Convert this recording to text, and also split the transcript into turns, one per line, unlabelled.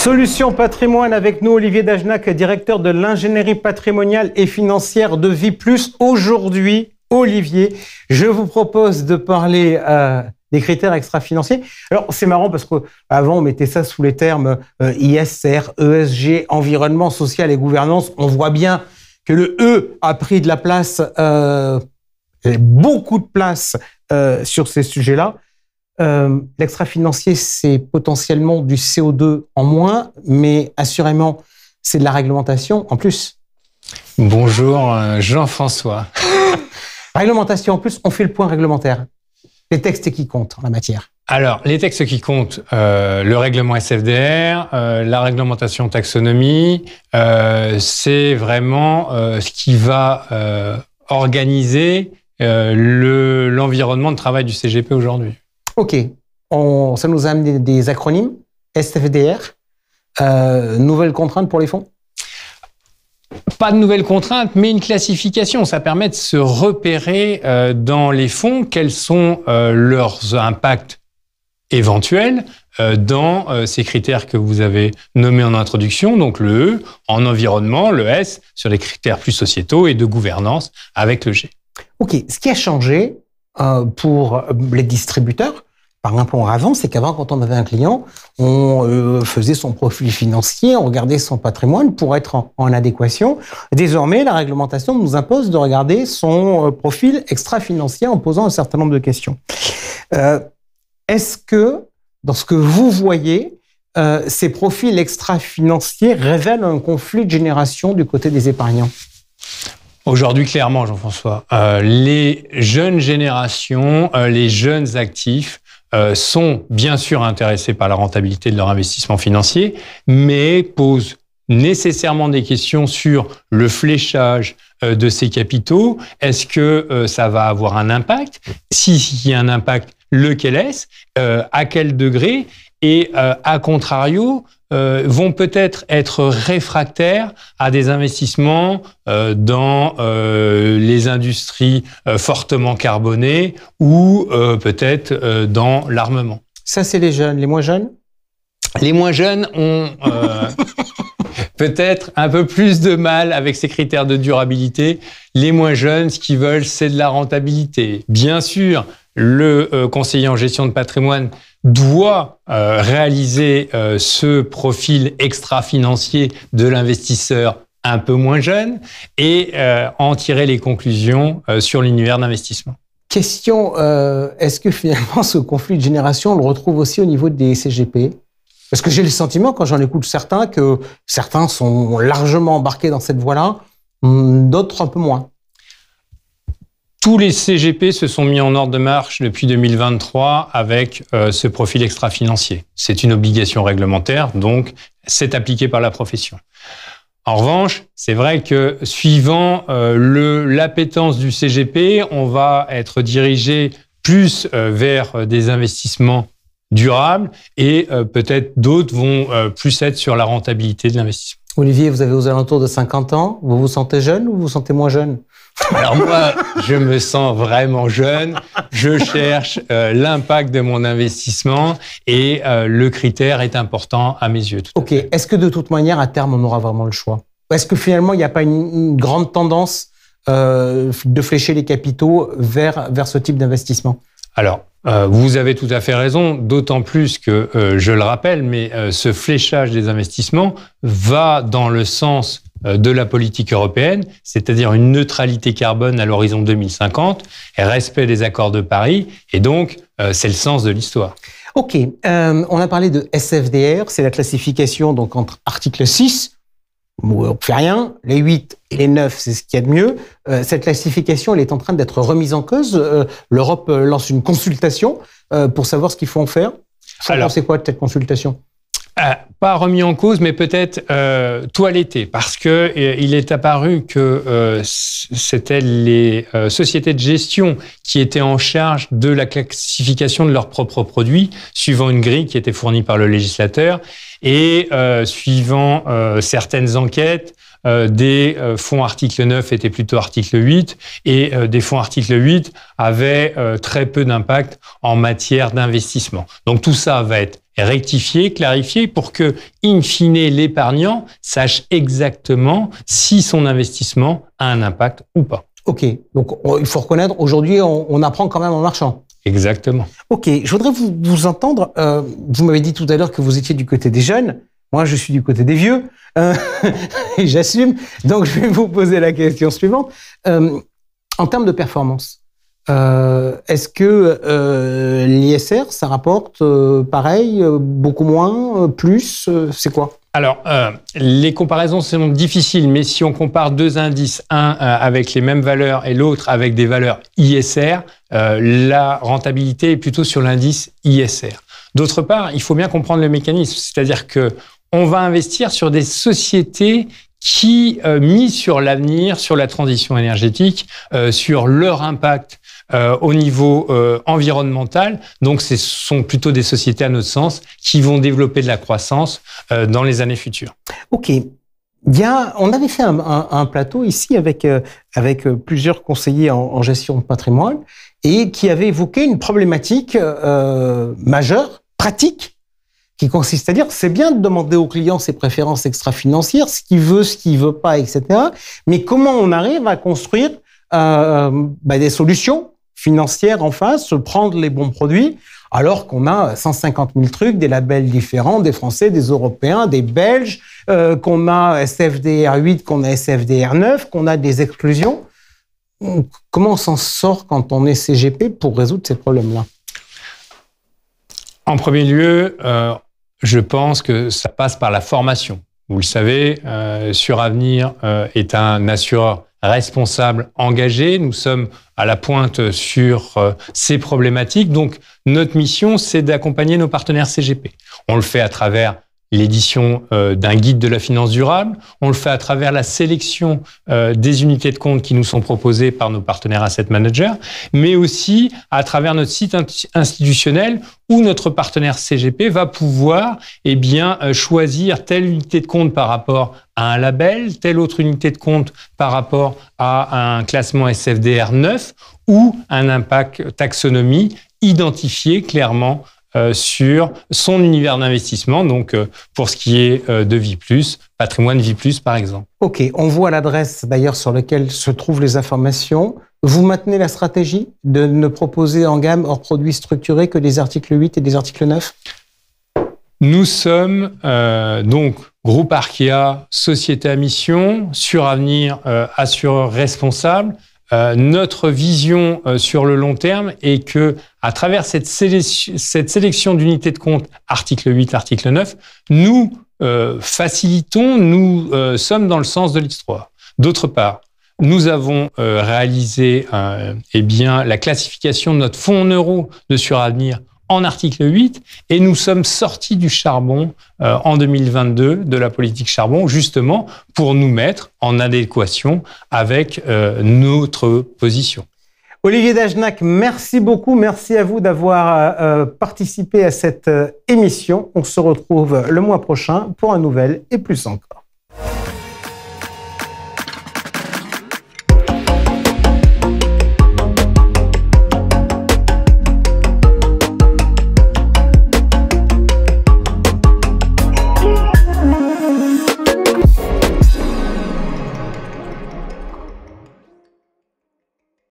Solutions Patrimoine avec nous, Olivier Dajnac, directeur de l'ingénierie patrimoniale et financière de Vie+. Aujourd'hui, Olivier, je vous propose de parler des critères extra-financiers. Alors, c'est marrant parce qu'avant, on mettait ça sous les termes ISR, ESG, environnement, social et gouvernance. On voit bien que le E a pris de la place, beaucoup de place sur ces sujets-là. L'extra-financier, c'est potentiellement du CO2 en moins, mais assurément, c'est de la réglementation en plus.
Bonjour Jean-François.
Réglementation en plus, on fait le point réglementaire. Les textes qui comptent en la matière.
Alors, les textes qui comptent, le règlement SFDR, la réglementation taxonomie, c'est vraiment ce qui va organiser l'environnement de travail du CGP aujourd'hui.
Ok, ça nous a amené des acronymes, SFDR, nouvelles contraintes pour les fonds?
Pas de nouvelles contraintes, mais une classification. Ça permet de se repérer dans les fonds quels sont leurs impacts éventuels dans ces critères que vous avez nommés en introduction, donc le E en environnement, le S sur les critères plus sociétaux et de gouvernance avec le G.
Ok, ce qui a changé pour les distributeurs, par rapport à avant, c'est qu'avant, quand on avait un client, on faisait son profil financier, on regardait son patrimoine pour être en adéquation. Désormais, la réglementation nous impose de regarder son profil extra-financier en posant un certain nombre de questions. Est-ce que, dans ce que vous voyez, ces profils extra-financiers révèlent un conflit de génération du côté des épargnants?
Aujourd'hui, clairement, Jean-François, les jeunes générations, les jeunes actifs sont bien sûr intéressés par la rentabilité de leur investissement financier, mais posent nécessairement des questions sur le fléchage de ces capitaux. Est-ce que ça va avoir un impact? S'il y a un impact, lequel est-ce? À quel degré? Et à contrario, vont peut-être être réfractaires à des investissements dans les industries fortement carbonées ou peut-être dans l'armement.
Ça, c'est les jeunes. Les moins jeunes?
Les moins jeunes ont peut-être un peu plus de mal avec ces critères de durabilité. Les moins jeunes, ce qu'ils veulent, c'est de la rentabilité. Bien sûr, le conseiller en gestion de patrimoine doit réaliser ce profil extra-financier de l'investisseur un peu moins jeune et en tirer les conclusions sur l'univers d'investissement.
Question, est-ce que finalement ce conflit de génération, on le retrouve aussi au niveau des CGP? Parce que j'ai le sentiment, quand j'en écoute certains, que certains sont largement embarqués dans cette voie-là, d'autres un peu moins.
Tous les CGP se sont mis en ordre de marche depuis 2023 avec ce profil extra-financier. C'est une obligation réglementaire, donc c'est appliqué par la profession. En revanche, c'est vrai que suivant l'appétence du CGP, on va être dirigé plus vers des investissements durables et peut-être d'autres vont plus être sur la rentabilité de l'investissement.
Olivier, vous avez aux alentours de 50 ans. Vous vous sentez jeune ou vous vous sentez moins jeune?
Alors moi, je me sens vraiment jeune. Je cherche l'impact de mon investissement et le critère est important à mes yeux.
Ok. Est-ce que de toute manière, à terme, on aura vraiment le choix? Est-ce que finalement, il n'y a pas une grande tendance de flécher les capitaux vers ce type d'investissement?
Alors, vous avez tout à fait raison, d'autant plus que, je le rappelle, mais ce fléchage des investissements va dans le sens de la politique européenne, c'est-à-dire une neutralité carbone à l'horizon 2050, et respect des accords de Paris, et donc c'est le sens de l'histoire.
Ok, on a parlé de SFDR, c'est la classification donc entre article 6, on ne fait rien, les 8 et les 9, c'est ce qu'il y a de mieux. Cette classification, elle est en train d'être remise en cause. L'Europe lance une consultation pour savoir ce qu'il faut en faire. Vous pensez quoi de cette consultation?
Pas remis en cause, mais peut-être toiletté, parce que il est apparu que c'était les sociétés de gestion qui étaient en charge de la classification de leurs propres produits, suivant une grille qui était fournie par le législateur, et suivant certaines enquêtes, des fonds article 9 étaient plutôt article 8 et des fonds article 8 avaient très peu d'impact en matière d'investissement. Donc tout ça va être rectifier, clarifier pour que, in fine, l'épargnant sache exactement si son investissement a un impact ou pas.
Ok, donc il faut reconnaître, aujourd'hui, on apprend quand même en marchant.
Exactement.
Ok, je voudrais vous entendre. Vous m'avez dit tout à l'heure que vous étiez du côté des jeunes. Moi, je suis du côté des vieux. Et j'assume. Donc, je vais vous poser la question suivante. En termes de performance, est-ce que l'ISR, ça rapporte pareil, beaucoup moins, plus, c'est quoi?
Alors, les comparaisons sont difficiles, mais si on compare deux indices, un avec les mêmes valeurs et l'autre avec des valeurs ISR, la rentabilité est plutôt sur l'indice ISR. D'autre part, il faut bien comprendre le mécanisme, c'est-à-dire que on va investir sur des sociétés qui misent sur l'avenir, sur la transition énergétique, sur leur impact au niveau environnemental. Donc, ce sont plutôt des sociétés, à notre sens, qui vont développer de la croissance dans les années futures.
Ok. On avait fait un plateau ici avec plusieurs conseillers en gestion de patrimoine et qui avait évoqué une problématique majeure, pratique, qui consiste à dire c'est bien de demander au client ses préférences extra-financières, ce qu'il veut pas, etc. Mais comment on arrive à construire des solutions financières en face, prendre les bons produits, alors qu'on a 150 000 trucs, des labels différents, des Français, des Européens, des Belges, qu'on a SFDR 8, qu'on a SFDR 9, qu'on a des exclusions. Comment on s'en sort quand on est CGP pour résoudre ces problèmes-là?
En premier lieu, je pense que ça passe par la formation. Vous le savez, Suravenir est un assureur responsable, engagé. Nous sommes à la pointe sur ces problématiques. Donc, notre mission, c'est d'accompagner nos partenaires CGP. On le fait à travers l'édition d'un guide de la finance durable. On le fait à travers la sélection des unités de compte qui nous sont proposées par nos partenaires asset managers, mais aussi à travers notre site institutionnel où notre partenaire CGP va pouvoir choisir telle unité de compte par rapport à un label, telle autre unité de compte par rapport à un classement SFDR 9 ou un impact taxonomie identifié clairement sur son univers d'investissement, donc pour ce qui est de Vie+, patrimoine Vie+, par exemple.
Ok, on voit l'adresse d'ailleurs sur laquelle se trouvent les informations. Vous maintenez la stratégie de ne proposer en gamme hors produits structurés que des articles 8 et des articles 9?
Nous sommes donc groupe Arkea, société à mission, Suravenir, assureur responsable. Notre vision sur le long terme est que, à travers cette sélection d'unités de compte article 8, article 9, nous facilitons, nous sommes dans le sens de l'histoire. D'autre part, nous avons réalisé la classification de notre fonds en euros de Suravenir en article 8 et nous sommes sortis du charbon en 2022, de la politique charbon, justement pour nous mettre en adéquation avec notre position.
Olivier Dagenac, merci beaucoup. Merci à vous d'avoir participé à cette émission. On se retrouve le mois prochain pour un nouvel et plus encore.